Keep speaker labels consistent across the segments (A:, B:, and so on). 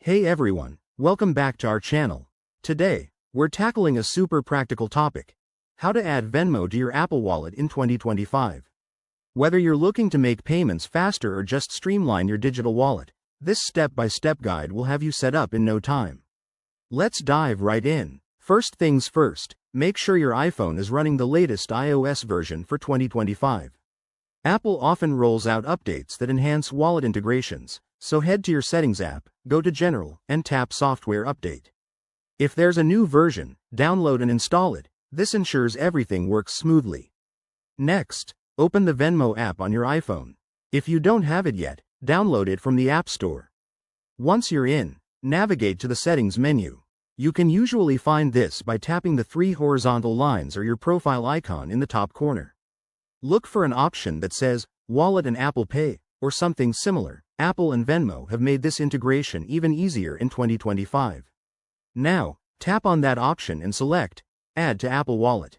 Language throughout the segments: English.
A: Hey everyone, welcome back to our channel. Today, we're tackling a super practical topic: how to add Venmo to your Apple Wallet in 2025. Whether you're looking to make payments faster or just streamline your digital wallet, this step-by-step guide will have you set up in no time. Let's dive right in. First things first, make sure your iPhone is running the latest iOS version for 2025. Apple often rolls out updates that enhance wallet integrations, so head to your Settings app, go to General, and tap Software Update. If there's a new version, download and install it. This ensures everything works smoothly. Next, open the Venmo app on your iPhone. If you don't have it yet, download it from the App Store. Once you're in, navigate to the Settings menu. You can usually find this by tapping the three horizontal lines or your profile icon in the top corner. Look for an option that says Wallet and Apple Pay, or something similar. Apple and Venmo have made this integration even easier in 2025. Now, tap on that option and select Add to Apple Wallet.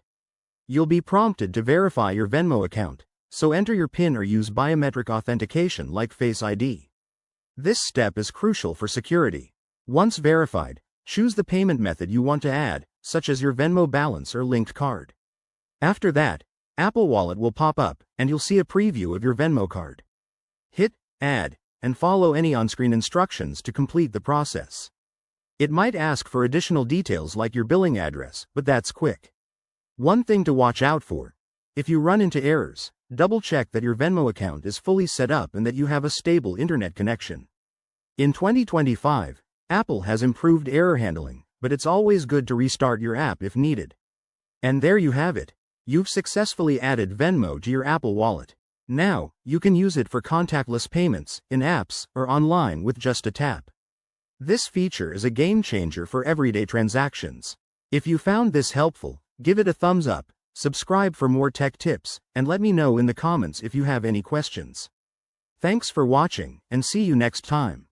A: You'll be prompted to verify your Venmo account, so enter your PIN or use biometric authentication like Face ID. This step is crucial for security. Once verified, choose the payment method you want to add, such as your Venmo balance or linked card. After that, Apple Wallet will pop up, and you'll see a preview of your Venmo card. Hit Add, and follow any on-screen instructions to complete the process. It might ask for additional details like your billing address, but that's quick. One thing to watch out for: if you run into errors, double-check that your Venmo account is fully set up and that you have a stable internet connection. In 2025, Apple has improved error handling, but it's always good to restart your app if needed. And there you have it. You've successfully added Venmo to your Apple Wallet. Now, you can use it for contactless payments, in apps, or online with just a tap. This feature is a game changer for everyday transactions. If you found this helpful, give it a thumbs up, subscribe for more tech tips, and let me know in the comments if you have any questions. Thanks for watching, and see you next time.